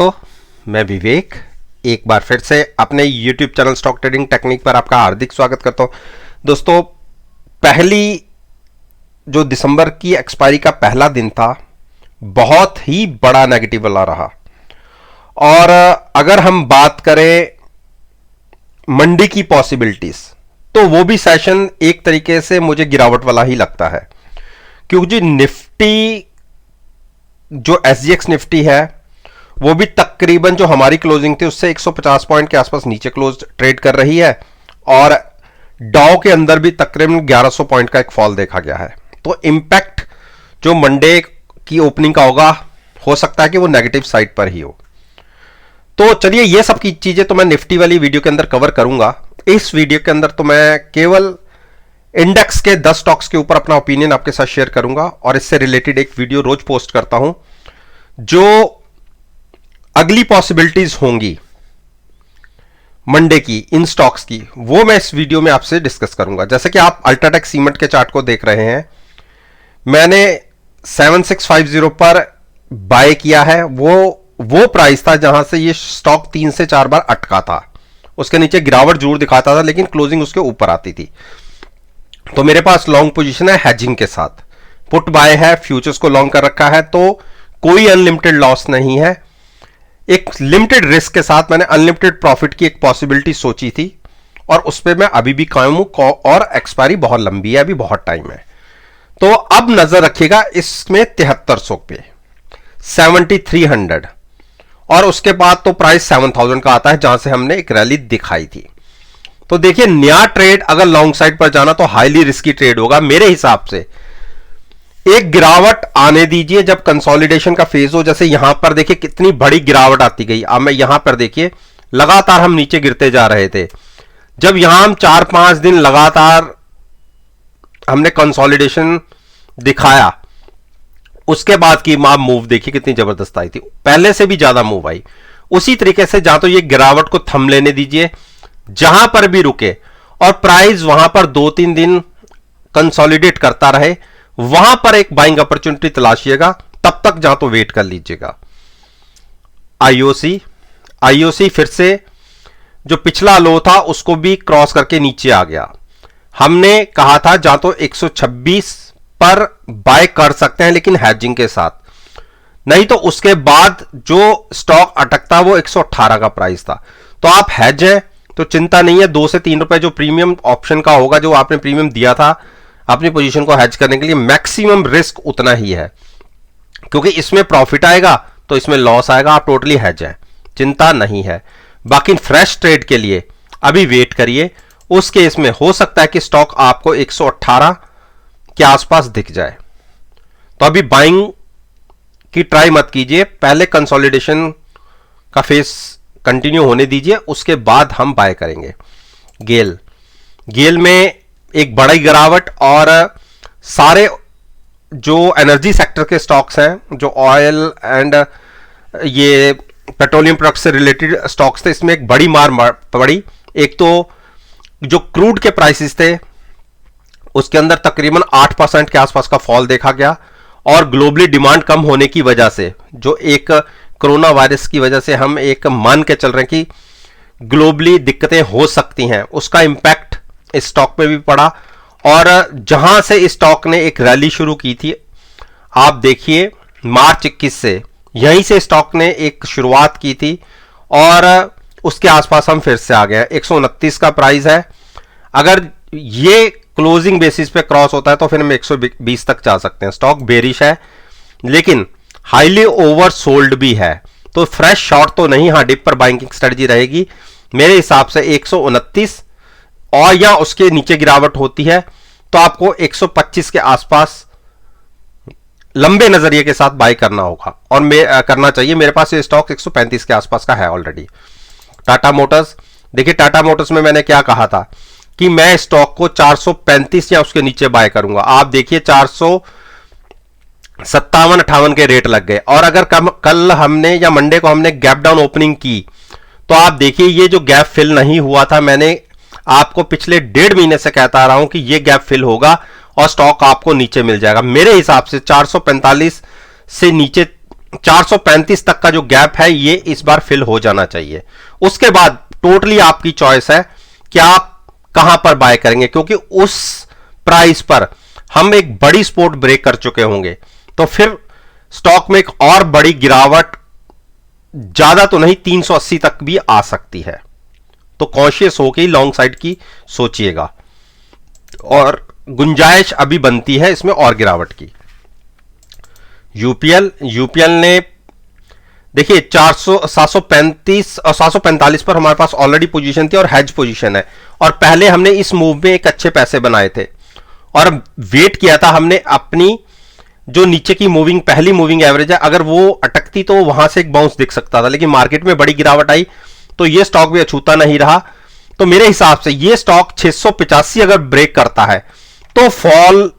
दोस्तों, मैं विवेक एक बार फिर से अपने YouTube channel stock trading technique पर आपका हार्दिक स्वागत करता हूं। दोस्तों, पहली जो दिसंबर की एक्सपायरी का पहला दिन था, बहुत ही बड़ा नेगेटिव वाला रहा। और अगर हम बात करें मंडी की पॉसिबिलिटीज, तो वो भी सेशन एक तरीके से मुझे गिरावट वाला ही लगता है, क्योंकि निफ्टी जो SGX निफ्टी है वो भी तकरीबन जो हमारी क्लोजिंग थी उससे 150 पॉइंट के आसपास नीचे क्लोज ट्रेड कर रही है, और डाउ के अंदर भी तकरीबन 1100 पॉइंट का एक फॉल देखा गया है। तो इंपैक्ट जो मंडे की ओपनिंग का होगा, हो सकता है कि वो नेगेटिव साइड पर ही हो। तो चलिए, ये सब की चीजें तो मैं निफ्टी वाली वीडियो के अंदर कवर करूंगा। इस वीडियो के अंदर तो मैं केवल इंडेक्स के 10 स्टॉक्स के ऊपर अपना ओपिनियन आपके साथ शेयर करूंगा, और इससे रिलेटेड एक वीडियो रोज पोस्ट करता हूं। जो अगली पॉसिबिलिटीज होंगी मंडे की इन स्टॉक्स की, वो मैं इस वीडियो में आपसे डिस्कस करूंगा। जैसे कि आप अल्ट्राटेक सीमेंट के चार्ट को देख रहे हैं, मैंने 7650 पर बाय किया है। वो प्राइस था जहां से ये स्टॉक 3 से 4 बार अटका था। उसके नीचे गिरावट जरूर दिखाता था, लेकिन क्लोजिंग उसके ऊपर आती थी। तो मेरे पास लॉन्ग पोजीशन है हेजिंग के साथ, पुट बाय है, फ्यूचर्स को लॉन्ग कर रखा है, तो कोई अनलिमिटेड लॉस नहीं है। एक लिमिटेड रिस्क के साथ मैंने अनलिमिटेड प्रॉफिट की एक पॉसिबिलिटी सोची थी, और उस पर मैं अभी भी कायम हूं, और एक्सपायरी बहुत लंबी है, अभी बहुत टाइम है। तो अब नजर रखिएगा इसमें 7300 पे, 7300, और उसके बाद तो प्राइस 7000 का आता है, जहां से हमने एक रैली दिखाई थी। तो देखिए, नया ट्रेड अगर लॉन्ग साइड पर जाना तो हाईली रिस्की ट्रेड होगा मेरे हिसाब से। एक गिरावट आने दीजिए जब कंसोलिडेशन का फेज हो। जैसे यहां पर देखिए कितनी बड़ी गिरावट आती गई। अब मैं यहां पर देखिए, लगातार हम नीचे गिरते जा रहे थे। जब यहां हम 4-5 दिन लगातार हमने कंसोलिडेशन दिखाया, उसके बाद की आप मूव देखिए कितनी जबरदस्त आई थी, पहले से भी ज्यादा मूव आई। उसी तरीके से जहां तो ये गिरावट को थम लेने दीजिए, जहां पर भी रुके, और प्राइस वहां पर 2-3 दिन कंसोलिडेट करता रहे, वहां पर एक बाइंग अपॉर्चुनिटी तलाशिएगा। तब तक जहां तो वेट कर लीजिएगा। आईओसी फिर से जो पिछला लो था उसको भी क्रॉस करके नीचे आ गया। हमने कहा था जहां तो 126 पर बाय कर सकते हैं, लेकिन हैजिंग के साथ, नहीं तो उसके बाद जो स्टॉक अटकता वो 118 का प्राइस था। तो आप हैज हैं तो चिंता नहीं है, 2 से 3 रुपए जो प्रीमियम ऑप्शन का होगा, जो आपने प्रीमियम दिया था अपनी पोजीशन को हैज करने के लिए, मैक्सिमम रिस्क उतना ही है, क्योंकि इसमें प्रॉफिट आएगा तो इसमें लॉस आएगा। आप टोटली हैज हैं, चिंता नहीं है। बाकी फ्रेश ट्रेड के लिए अभी वेट करिए। उस केस में हो सकता है कि स्टॉक आपको 118 के आसपास दिख जाए, तो अभी बाइंग की ट्राई मत कीजिए। पहले कंसोलिडेशन का फेस कंटिन्यू होने दीजिए, उसके बाद हम बाय करेंगे। गेल में एक बड़ी गिरावट, और सारे जो एनर्जी सेक्टर के स्टॉक्स हैं, जो ऑयल एंड ये पेट्रोलियम प्रोडक्ट से रिलेटेड स्टॉक्स थे, इसमें एक बड़ी मार पड़ी। एक तो जो क्रूड के प्राइसेस थे उसके अंदर तकरीबन 8% के आसपास का फॉल देखा गया, और ग्लोबली डिमांड कम होने की वजह से, जो एक कोरोना वायरस की वजह से हम एक मान के चल रहे हैं कि ग्लोबली दिक्कतें हो सकती हैं, उसका इंपैक्ट इस स्टॉक में भी पड़ा। और जहां से इस स्टॉक ने एक रैली शुरू की थी, आप देखिए मार्च 21 से यहीं से स्टॉक ने एक शुरुआत की थी, और उसके आसपास हम फिर से आ गए। 129 का प्राइस है। अगर ये क्लोजिंग बेसिस पे क्रॉस होता है तो फिर हम 120 तक जा सकते हैं। स्टॉक बेरिश है, लेकिन हाईली ओवर सोल्ड भी है, तो फ्रेश शॉर्ट तो नहीं। हाँ, डिप पर बाइंग स्ट्रेटजी रहेगी मेरे हिसाब से। 129 और या उसके नीचे गिरावट होती है तो आपको 125 के आसपास लंबे नजरिए के साथ बाय करना होगा, और करना चाहिए। मेरे पास ये स्टॉक 135 के आसपास का है ऑलरेडी। टाटा मोटर्स, देखिए टाटा मोटर्स में मैंने क्या कहा था कि मैं स्टॉक को 435 या उसके नीचे बाय करूंगा। आप देखिए 457-58 के रेट लग गए, और अगर कल हमने या मंडे को हमने गैप डाउन ओपनिंग की, तो आप देखिए ये जो गैप फिल नहीं हुआ था, मैंने आपको पिछले 1.5 महीने से कहता रहा हूं कि ये गैप फिल होगा और स्टॉक आपको नीचे मिल जाएगा। मेरे हिसाब से 445 से नीचे 435 तक का जो गैप है ये इस बार फिल हो जाना चाहिए। उसके बाद टोटली आपकी चॉइस है कि आप कहां पर बाय करेंगे, क्योंकि उस प्राइस पर हम एक बड़ी सपोर्ट ब्रेक कर चुके होंगे, तो फिर स्टॉक में एक और बड़ी गिरावट ज्यादा तो नहीं 380 तक भी आ सकती है। तो कॉशियस होकर लॉन्ग साइड की सोचिएगा, और गुंजाइश अभी बनती है इसमें और गिरावट की। यूपीएल ने देखिए 735 और 745 पर हमारे पास ऑलरेडी पोजीशन थी और हेज पोजीशन है, और पहले हमने इस मूव में एक अच्छे पैसे बनाए थे और वेट किया था हमने अपनी जो नीचे की मूविंग पहली मूविंग एवरेज है, अगर वो अटकती तो वहां से एक बाउंस दिख सकता था, लेकिन मार्केट में बड़ी गिरावट आई तो ये स्टॉक भी अछूता नहीं रहा। तो मेरे हिसाब से ये स्टॉक 685 अगर ब्रेक करता है तो फॉल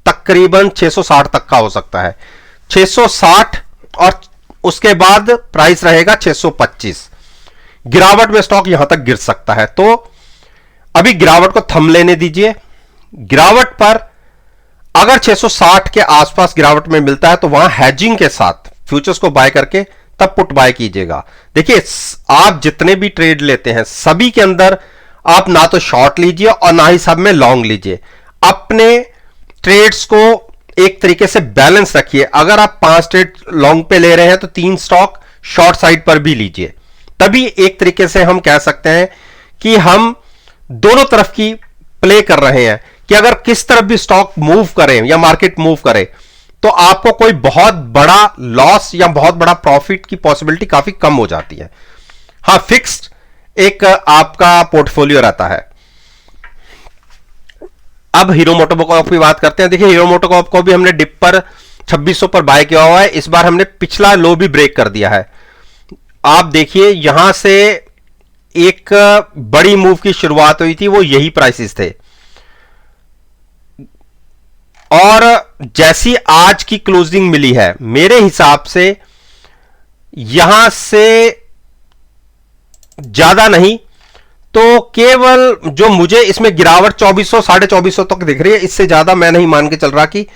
तकरीबन 660 तक का हो सकता है, 660, और उसके बाद प्राइस रहेगा 625। गिरावट में स्टॉक यहां तक गिर सकता है, तो अभी गिरावट को थम लेने दीजिए। गिरावट पर अगर 660 के आसपास गिरावट में मिलता है तो वहां हैजिंग के साथ फ्यूचर्स को बाय करके तब पुट बाय कीजिएगा। देखिए आप जितने भी ट्रेड लेते हैं सभी के अंदर आप ना तो शॉर्ट लीजिए और ना ही सब में लॉन्ग लीजिए, अपने ट्रेड्स को एक तरीके से बैलेंस रखिए। अगर आप 5 ट्रेड लॉन्ग पे ले रहे हैं तो 3 स्टॉक शॉर्ट साइड पर भी लीजिए, तभी एक तरीके से हम कह सकते हैं कि हम दोनों तरफ की प्ले कर रहे हैं, कि अगर किस तरफ भी स्टॉक मूव करें या मार्केट मूव करे तो आपको कोई बहुत बड़ा लॉस या बहुत बड़ा प्रॉफिट की पॉसिबिलिटी काफी कम हो जाती है। हां, फिक्स्ड एक आपका पोर्टफोलियो रहता है। अब हीरो मोटोकॉर्प की बात करते हैं। देखिए हीरो मोटोकॉर्प को भी हमने डिप पर 2600 पर बाय किया हुआ है, इस बार हमने पिछला लो भी ब्रेक कर दिया है। आप देखिए यहां से एक बड़ी मूव की शुरुआत हुई थी, वो यही प्राइसेस थे, और जैसी आज की क्लोजिंग मिली है मेरे हिसाब से यहां से ज्यादा नहीं तो केवल जो मुझे इसमें गिरावट 2400 2450 तक दिख रही है, इससे ज्यादा मैं नहीं मान के चल रहा कि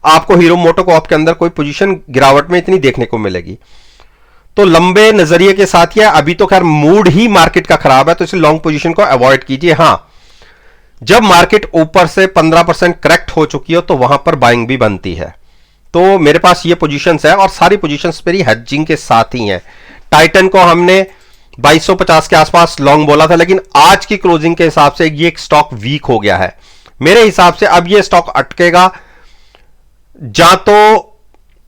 आपको हीरो मोटोकॉर्प के अंदर कोई पोजीशन गिरावट में इतनी देखने को मिलेगी। तो लंबे नजरिए के साथ ही अभी तो खैर मूड ही मार्केट का खराब है, तो इसे लॉन्ग पोजीशन को अवॉइड कीजिए। हां, जब मार्केट ऊपर से 15% करेक्ट हो चुकी हो तो वहां पर बाइंग भी बनती है। तो मेरे पास ये पोजीशंस है और सारी पोजीशंस मेरी हेजिंग के साथ ही हैं। टाइटन को हमने 2250 के आसपास लॉन्ग बोला था, लेकिन आज की क्लोजिंग के हिसाब से ये स्टॉक वीक हो गया है। मेरे हिसाब से अब ये स्टॉक अटकेगा या तो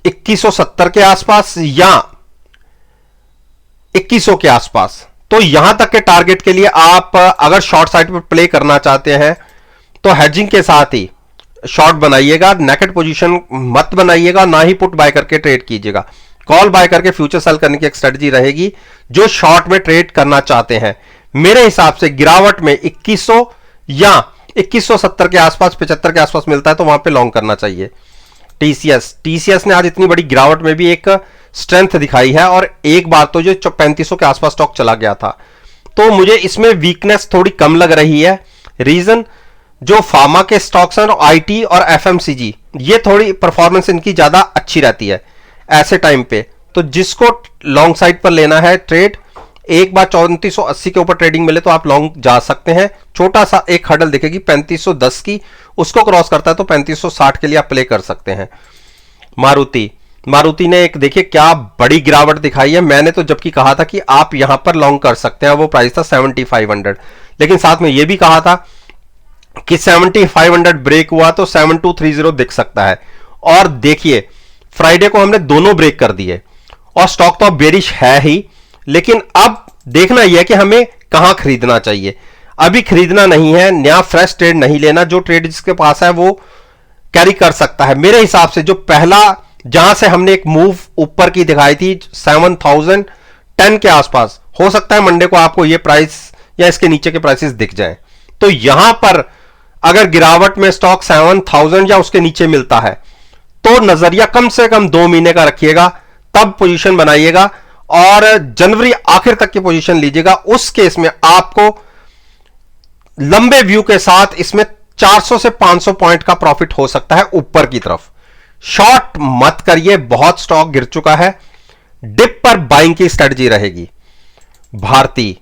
2170 के आसपास या 2100 के आसपास। तो यहां तक के टारगेट के लिए आप अगर शॉर्ट साइड पर प्ले करना चाहते हैं तो हेजिंग के साथ ही शॉर्ट बनाइएगा, नेकेड पोजीशन मत बनाइएगा, ना ही पुट बाय करके ट्रेड कीजिएगा। कॉल बाय करके फ्यूचर सेल करने की एक स्ट्रेटजी रहेगी जो शॉर्ट में ट्रेड करना चाहते हैं। मेरे हिसाब से गिरावट में 2100 या 2170 के आसपास 75 के आसपास मिलता है तो वहां पे लॉन्ग करना चाहिए। टीसीएस ने आज इतनी बड़ी गिरावट में भी एक स्ट्रेंथ दिखाई है, और एक बार तो जो 3500 के आसपास स्टॉक चला गया था, तो मुझे इसमें वीकनेस थोड़ी कम लग रही है। रीजन जो फार्मा के स्टॉक्स हैं, आईटी और एफएमसीजी, ये थोड़ी परफॉर्मेंस इनकी ज्यादा अच्छी रहती है ऐसे टाइम पे। तो जिसको लॉन्ग साइड पर लेना है ट्रेड, एक बार 3480 के ऊपर ट्रेडिंग मिले तो आप लॉन्ग जा सकते हैं। छोटा सा एक हडल दिखेगी 3510 की, उसको क्रॉस करता है तो 3560 के लिए आप प्ले कर सकते हैं। मारुति ने एक देखिए क्या बड़ी गिरावट दिखाई है। मैंने तो जबकि कहा था कि आप यहां पर लॉन्ग कर सकते हैं, वो प्राइस था 7500, लेकिन साथ में यह भी कहा था कि 7500 ब्रेक हुआ तो 7230 दिख सकता है। और देखिए फ्राइडे को हमने दोनों ब्रेक कर दिए और स्टॉक तो अब बेरिश है ही, लेकिन अब देखना यह है कि हमें कहां खरीदना चाहिए। अभी खरीदना नहीं है, नया फ्रेश ट्रेड नहीं लेना, जो ट्रेड जिसके पास है वो कैरी कर सकता है। मेरे हिसाब से जो पहला जहां से हमने एक मूव ऊपर की दिखाई थी 7010 के आसपास, हो सकता है मंडे को आपको ये प्राइस या इसके नीचे के प्राइसेस दिख जाएं। तो यहां पर अगर गिरावट में स्टॉक 7000 या उसके नीचे मिलता है तो नजरिया कम से कम 2 महीने का रखिएगा, तब पोजीशन बनाइएगा और जनवरी आखिर तक की पोजीशन लीजिएगा। उस केस में आपको लंबे व्यू के साथ इसमें 400 से 500 पॉइंट का प्रॉफिट हो सकता है ऊपर की तरफ। शॉर्ट मत करिए, बहुत स्टॉक गिर चुका है। डिप पर बाइंग की स्ट्रेटजी रहेगी। भारती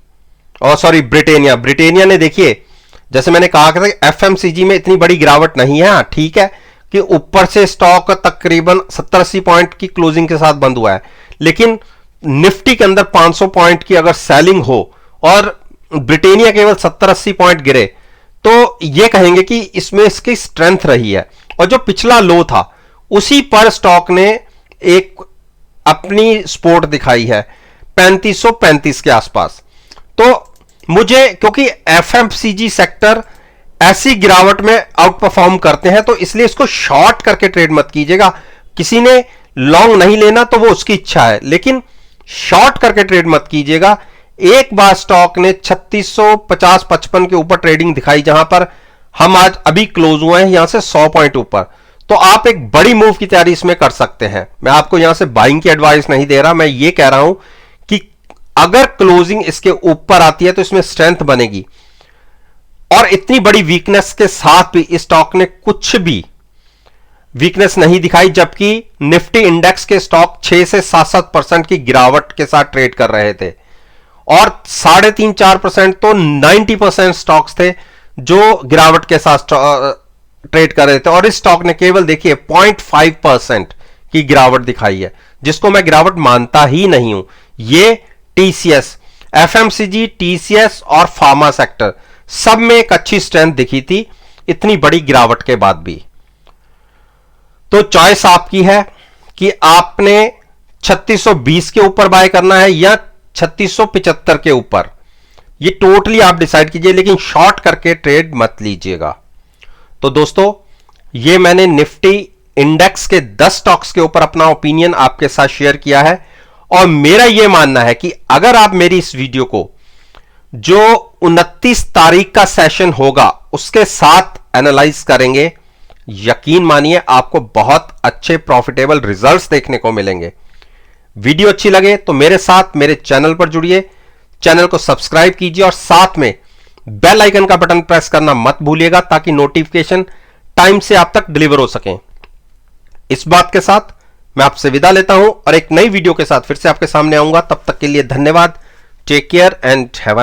और सॉरी ब्रिटेनिया ने देखिए, जैसे मैंने कहा था एफएमसीजी में इतनी बड़ी गिरावट नहीं है। हाँ ठीक है कि ऊपर से स्टॉक तकरीबन 70-80 पॉइंट की क्लोजिंग के साथ बंद हुआ है, लेकिन निफ्टी के अंदर 500 पॉइंट की अगर सेलिंग हो और ब्रिटेनिया केवल 70-80 पॉइंट गिरे तो यह कहेंगे कि इसमें इसकी स्ट्रेंथ रही है। और जो पिछला लो था उसी पर स्टॉक ने एक अपनी सपोर्ट दिखाई है 3535 के आसपास। तो मुझे, क्योंकि एफएमसीजी सेक्टर ऐसी गिरावट में आउट परफॉर्म करते हैं, तो इसलिए इसको शॉर्ट करके ट्रेड मत कीजिएगा। किसी ने लॉन्ग नहीं लेना तो वो उसकी इच्छा है, लेकिन शॉर्ट करके ट्रेड मत कीजिएगा। एक बार स्टॉक ने 3650-55 के ऊपर ट्रेडिंग दिखाई, जहां पर हम आज अभी क्लोज हुए हैं यहां से 100 पॉइंट ऊपर, तो आप एक बड़ी मूव की तैयारी इसमें कर सकते हैं। मैं आपको यहां से बाइंग की एडवाइस नहीं दे रहा, मैं ये कह रहा हूं कि अगर क्लोजिंग इसके ऊपर आती है तो इसमें स्ट्रेंथ बनेगी। और इतनी बड़ी वीकनेस के साथ भी इस स्टॉक ने कुछ भी वीकनेस नहीं दिखाई, जबकि निफ्टी इंडेक्स के स्टॉक 6 से 7% की गिरावट के साथ ट्रेड कर रहे थे और 3.5-4% तो 90% स्टॉक्स थे जो गिरावट के साथ ट्रेड कर रहे थे। और इस स्टॉक ने केवल देखिए 0.5% की गिरावट दिखाई है, जिसको मैं गिरावट मानता ही नहीं हूं। ये टीसीएस, एफएमसीजी, टीसीएस और फार्मा सेक्टर सब में एक अच्छी स्ट्रेंथ दिखी थी इतनी बड़ी गिरावट के बाद भी। तो चॉइस आपकी है कि आपने 3620 के ऊपर बाय करना है या 3675 के ऊपर, ये टोटली आप डिसाइड कीजिए, लेकिन शॉर्ट करके ट्रेड मत लीजिएगा। तो दोस्तों, ये मैंने निफ्टी इंडेक्स के 10 स्टॉक्स के ऊपर अपना ओपिनियन आपके साथ शेयर किया है। और मेरा यह मानना है कि अगर आप मेरी इस वीडियो को जो 29 तारीख का सेशन होगा उसके साथ एनालाइज करेंगे, यकीन मानिए आपको बहुत अच्छे प्रॉफिटेबल रिजल्ट्स देखने को मिलेंगे। वीडियो अच्छी लगे तो मेरे साथ मेरे चैनल पर जुड़िए, चैनल को सब्सक्राइब कीजिए और साथ में बेल आइकन का बटन प्रेस करना मत भूलिएगा ताकि नोटिफिकेशन टाइम से आप तक डिलीवर हो सकें। इस बात के साथ मैं आपसे विदा लेता हूं और एक नई वीडियो के साथ फिर से आपके सामने आऊंगा। तब तक के लिए धन्यवाद। Take care and have